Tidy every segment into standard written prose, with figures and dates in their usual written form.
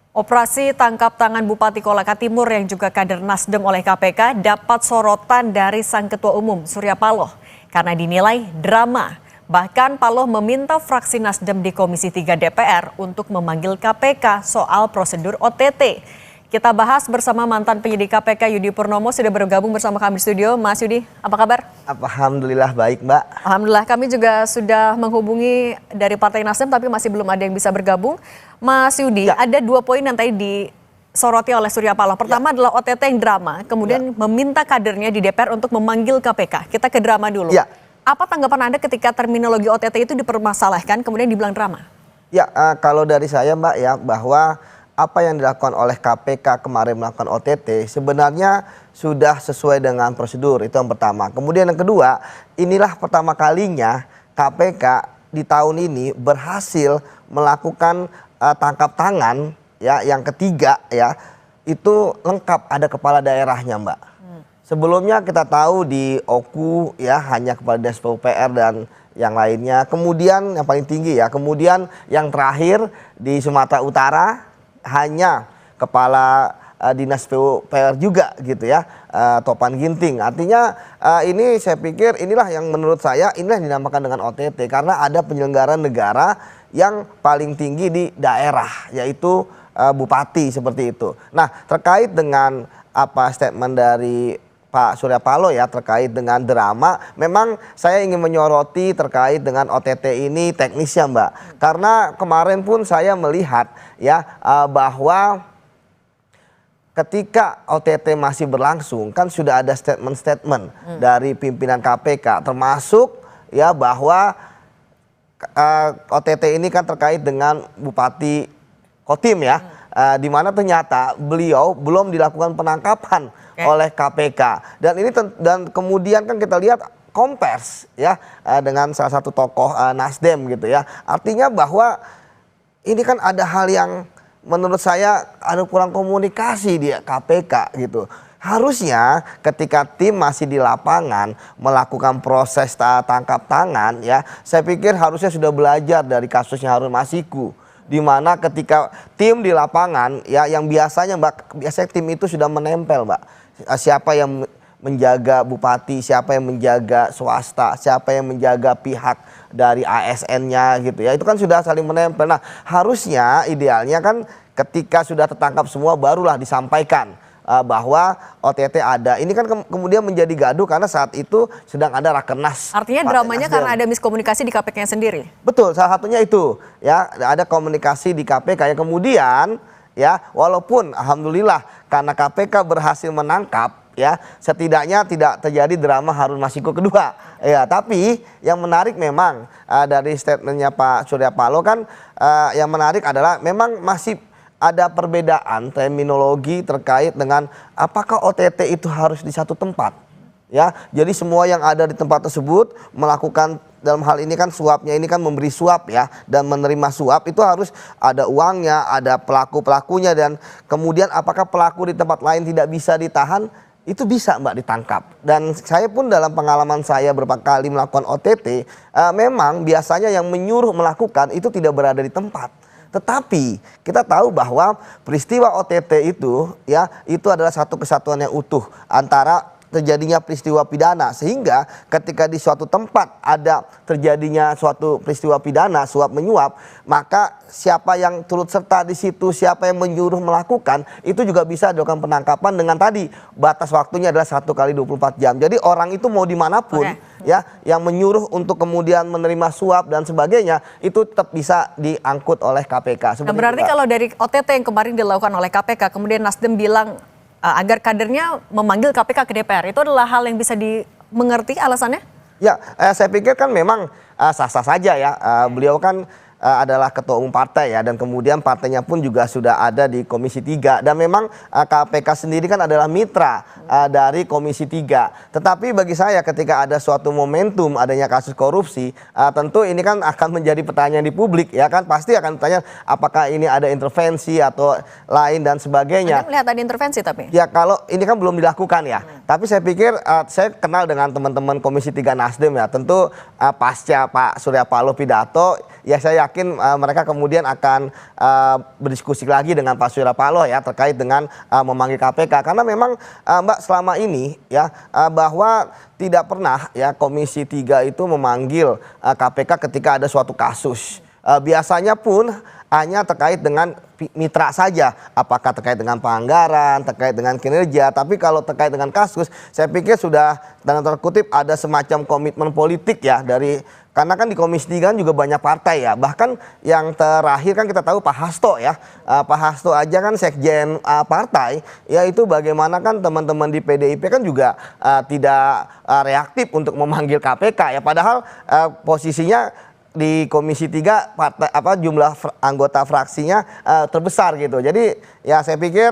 Operasi tangkap tangan Bupati Kolaka Timur yang juga kader Nasdem oleh KPK dapat sorotan dari Sang Ketua Umum Surya Paloh karena dinilai drama. Bahkan Paloh meminta fraksi Nasdem di Komisi 3 DPR untuk memanggil KPK soal prosedur OTT. Kita bahas bersama mantan penyidik KPK Yudi Purnomo sudah bergabung bersama kami di studio. Mas Yudi, apa kabar? Alhamdulillah baik, Mbak. Alhamdulillah, kami juga sudah menghubungi dari Partai Nasdem tapi masih belum ada yang bisa bergabung. Mas Yudi, ada 2 poin yang tadi disoroti oleh Surya Paloh. Pertama adalah OTT yang drama, kemudian meminta kadernya di DPR untuk memanggil KPK. Kita ke drama dulu. Apa tanggapan Anda ketika terminologi OTT itu dipermasalahkan kemudian dibilang drama? Ya, kalau dari saya, Mbak, ya, bahwa apa yang dilakukan oleh KPK kemarin melakukan OTT sebenarnya sudah sesuai dengan prosedur, itu yang pertama. Kemudian yang kedua, inilah pertama kalinya KPK di tahun ini berhasil melakukan tangkap tangan, ya, yang ketiga, ya, itu lengkap ada kepala daerahnya, Mbak. Sebelumnya kita tahu di OKU, ya, hanya kepala Dinas PUPR dan yang lainnya. Kemudian yang paling tinggi, ya, kemudian yang terakhir di Sumatera Utara hanya kepala Dinas PUPR juga gitu, ya, Topan Ginting. Artinya ini saya pikir inilah yang menurut saya inilah yang dinamakan dengan OTT karena ada penyelenggara negara yang paling tinggi di daerah yaitu bupati seperti itu. Nah, terkait dengan apa statement dari Pak Surya Paloh, ya, terkait dengan drama, memang saya ingin menyoroti terkait dengan OTT ini teknisnya, Mbak. Karena kemarin pun saya melihat, ya, bahwa ketika OTT masih berlangsung kan sudah ada statement-statement dari pimpinan KPK termasuk, ya, bahwa OTT ini kan terkait dengan Bupati Kotim, ya, di mana ternyata beliau belum dilakukan penangkapan oleh KPK dan kemudian kan kita lihat kompers, ya, dengan salah satu tokoh Nasdem gitu, ya. Artinya bahwa ini kan ada hal yang menurut saya ada kurang komunikasi di KPK gitu. Harusnya ketika tim masih di lapangan melakukan proses tangkap tangan, ya, saya pikir harusnya sudah belajar dari kasusnya Harun Masiku. Di mana ketika tim di lapangan, ya, yang biasanya, Mbak, biasanya tim itu sudah menempel, Mbak. Siapa yang menjaga bupati, siapa yang menjaga swasta, siapa yang menjaga pihak dari ASN-nya gitu, ya. Itu kan sudah saling menempel. Nah, harusnya idealnya kan ketika sudah tertangkap semua barulah disampaikan bahwa OTT ada. Ini kan kemudian menjadi gaduh karena saat itu sedang ada rakernas. Artinya dramanya karena ada miskomunikasi di KPK sendiri. Betul, salah satunya itu, ya, ada komunikasi di KPK yang kemudian, ya, walaupun alhamdulillah karena KPK berhasil menangkap, ya, setidaknya tidak terjadi drama Harun Masiku kedua, ya. Tapi yang menarik memang dari statementnya Pak Surya Paloh kan yang menarik adalah memang masih ada perbedaan terminologi terkait dengan apakah OTT itu harus di satu tempat, ya. Jadi semua yang ada di tempat tersebut melakukan dalam hal ini kan suapnya ini kan memberi suap, ya, dan menerima suap itu harus ada uangnya, ada pelaku-pelakunya dan kemudian apakah pelaku di tempat lain tidak bisa ditahan, itu bisa, Mbak, ditangkap. Dan saya pun dalam pengalaman saya beberapa kali melakukan OTT, memang biasanya yang menyuruh melakukan itu tidak berada di tempat. Tetapi kita tahu bahwa peristiwa OTT itu, ya, itu adalah satu kesatuan yang utuh antara terjadinya peristiwa pidana sehingga ketika di suatu tempat ada terjadinya suatu peristiwa pidana suap menyuap, maka siapa yang turut serta di situ, siapa yang menyuruh melakukan itu juga bisa dilakukan penangkapan dengan tadi batas waktunya adalah 1 kali 24 jam. Jadi orang itu mau dimanapun, ya, yang menyuruh untuk kemudian menerima suap dan sebagainya itu tetap bisa diangkut oleh KPK. Nah, berarti kalau dari OTT yang kemarin dilakukan oleh KPK kemudian Nasdem bilang agar kadernya memanggil KPK ke DPR, itu adalah hal yang bisa dimengerti alasannya? Ya, saya pikir kan memang sah-sah saja, ya. Beliau kan adalah ketua umum partai, ya, dan kemudian partainya pun juga sudah ada di Komisi 3 dan memang KPK sendiri kan adalah mitra dari Komisi 3. Tetapi bagi saya ketika ada suatu momentum adanya kasus korupsi, tentu ini kan akan menjadi pertanyaan di publik, ya, kan pasti akan bertanya apakah ini ada intervensi atau lain dan sebagainya. Anda melihat ada intervensi tapi? Ya, kalau ini kan belum dilakukan, ya. Tapi saya pikir saya kenal dengan teman-teman Komisi 3 Nasdem ya. Tentu pasca Pak Surya Paloh pidato, ya saya yakin mereka kemudian akan berdiskusi lagi dengan Pak Surya Paloh ya terkait dengan memanggil KPK. Karena memang Mbak selama ini ya bahwa tidak pernah ya Komisi 3 itu memanggil KPK ketika ada suatu kasus. Biasanya pun hanya terkait dengan mitra saja, apakah terkait dengan pelanggaran, terkait dengan kinerja. Tapi kalau terkait dengan kasus, saya pikir sudah tanda terkutip ada semacam komitmen politik ya dari, karena kan di Komisi 3 juga banyak partai ya. Bahkan yang terakhir kan kita tahu Pak Hasto ya. Pak Hasto aja kan sekjen partai, ya itu bagaimana kan teman-teman di PDIP kan juga tidak reaktif untuk memanggil KPK ya. Padahal posisinya di Komisi 3 partai jumlah anggota fraksinya terbesar gitu. Jadi ya saya pikir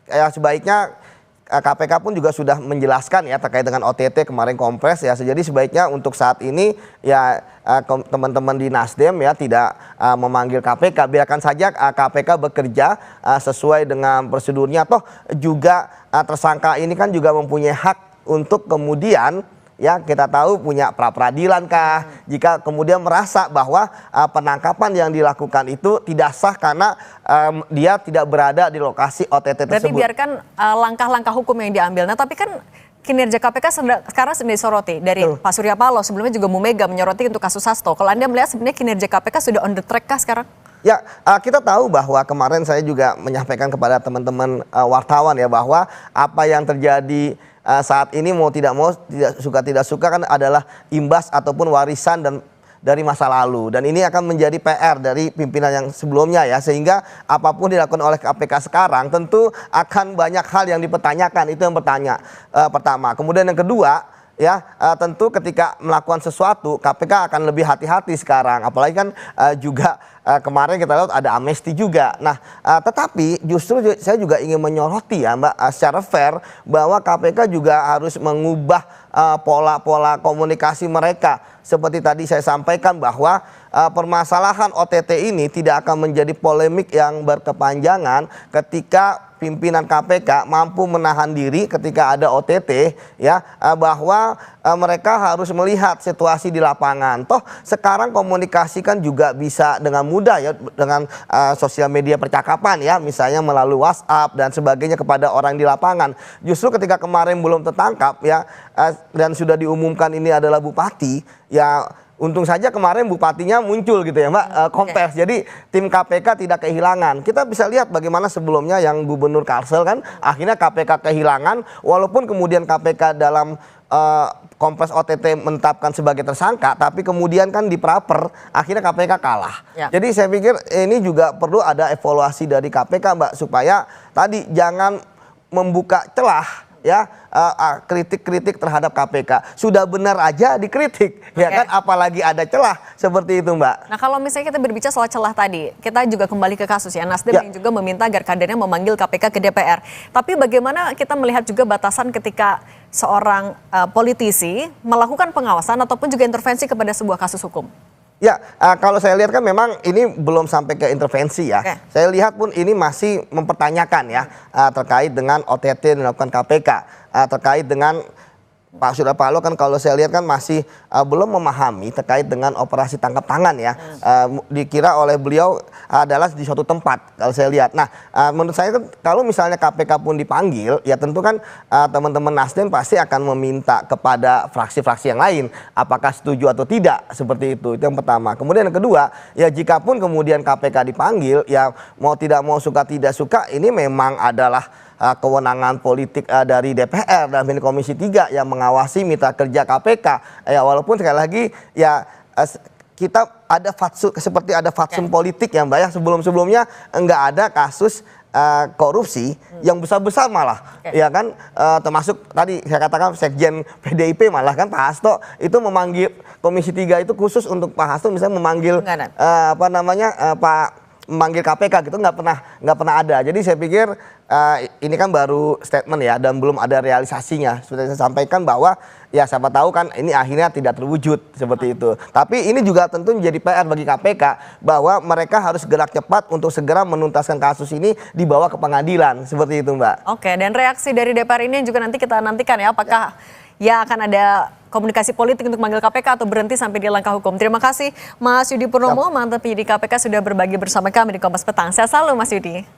ya sebaiknya KPK pun juga sudah menjelaskan ya terkait dengan OTT kemarin kompres ya. Jadi sebaiknya untuk saat ini ya teman-teman di Nasdem ya tidak memanggil KPK, biarkan saja KPK bekerja sesuai dengan prosedurnya. Toh juga tersangka ini kan juga mempunyai hak untuk kemudian ya kita tahu punya pra-peradilan kah, jika kemudian merasa bahwa penangkapan yang dilakukan itu tidak sah karena dia tidak berada di lokasi OTT tersebut. Berarti biarkan langkah-langkah hukum yang diambil. Nah tapi kan kinerja KPK sekarang sedang disoroti dari Pak Surya Paloh, sebelumnya juga Bu Mega menyoroti untuk kasus Hasto. Kalau Anda melihat sebenarnya kinerja KPK sudah on the track kah sekarang? Ya, kita tahu bahwa kemarin saya juga menyampaikan kepada teman-teman wartawan ya bahwa apa yang terjadi saat ini mau tidak suka kan adalah imbas ataupun warisan dan dari masa lalu, dan ini akan menjadi PR dari pimpinan yang sebelumnya ya, sehingga apapun dilakukan oleh KPK sekarang tentu akan banyak hal yang dipertanyakan. Itu yang pertama. Kemudian yang kedua ya tentu ketika melakukan sesuatu KPK akan lebih hati-hati sekarang, apalagi kan juga kemarin kita lihat ada amnesti juga. Nah tetapi justru saya juga ingin menyoroti ya Mbak secara fair bahwa KPK juga harus mengubah pola-pola komunikasi mereka. Seperti tadi saya sampaikan bahwa permasalahan OTT ini tidak akan menjadi polemik yang berkepanjangan ketika pimpinan KPK mampu menahan diri ketika ada OTT ya, bahwa mereka harus melihat situasi di lapangan. Toh sekarang komunikasi kan juga bisa dengan mudah ya dengan sosial media percakapan ya, misalnya melalui WhatsApp dan sebagainya kepada orang di lapangan. Justru ketika kemarin belum tertangkap ya dan sudah diumumkan ini adalah bupati ya, untung saja kemarin bupatinya muncul gitu ya Mbak, kompers. Jadi tim KPK tidak kehilangan. Kita bisa lihat bagaimana sebelumnya yang Gubernur Kalsel kan akhirnya KPK kehilangan, walaupun kemudian KPK dalam kompres OTT menetapkan sebagai tersangka, tapi kemudian kan di praper akhirnya KPK kalah. Ya. Jadi saya pikir ini juga perlu ada evaluasi dari KPK Mbak, supaya tadi jangan membuka celah ya kritik-kritik terhadap KPK. Sudah benar aja dikritik ya kan, apalagi ada celah seperti itu Mbak. Nah kalau misalnya kita berbicara soal celah tadi, kita juga kembali ke kasus ya Nasdem yang juga meminta agar kadernya memanggil KPK ke DPR. Tapi bagaimana kita melihat juga batasan ketika seorang politisi melakukan pengawasan ataupun juga intervensi kepada sebuah kasus hukum? Ya, kalau saya lihat kan memang ini belum sampai ke intervensi ya. Saya lihat pun ini masih mempertanyakan ya terkait dengan OTT yang dilakukan KPK, terkait dengan Pak Surya Paloh kan kalau saya lihat kan masih belum memahami terkait dengan operasi tangkap tangan ya. Dikira oleh beliau adalah di suatu tempat kalau saya lihat. Nah menurut saya kan kalau misalnya KPK pun dipanggil ya tentu kan teman-teman Nasdem pasti akan meminta kepada fraksi-fraksi yang lain apakah setuju atau tidak, seperti itu. Itu yang pertama. Kemudian yang kedua ya jikapun kemudian KPK dipanggil ya mau tidak mau suka tidak suka ini memang adalah kewenangan politik dari DPR dan Komisi 3 yang mengawasi mitra kerja KPK. Ya walaupun sekali lagi ya kita ada seperti ada fatsun politik ya Mbak ya, sebelumnya enggak ada kasus korupsi yang besar-besar malah ya kan, termasuk tadi saya katakan sekjen PDIP malah kan Pak Hasto itu memanggil Komisi 3 itu khusus untuk Pak Hasto misalnya memanggil Pak memanggil KPK gitu, nggak pernah ada. Jadi saya pikir ini kan baru statement ya, dan belum ada realisasinya. Seperti saya sampaikan bahwa ya siapa tahu kan ini akhirnya tidak terwujud seperti itu. Tapi ini juga tentu menjadi PR bagi KPK bahwa mereka harus gerak cepat untuk segera menuntaskan kasus ini, dibawa ke pengadilan seperti itu, Mbak. Oke, dan reaksi dari DPR ini juga nanti kita nantikan ya, apakah ya akan ada komunikasi politik untuk manggil KPK atau berhenti sampai di langkah hukum. Terima kasih Mas Yudi Purnomo, mantan penyidik KPK sudah berbagi bersama kami di Kompas Petang. Sehat selalu Mas Yudi.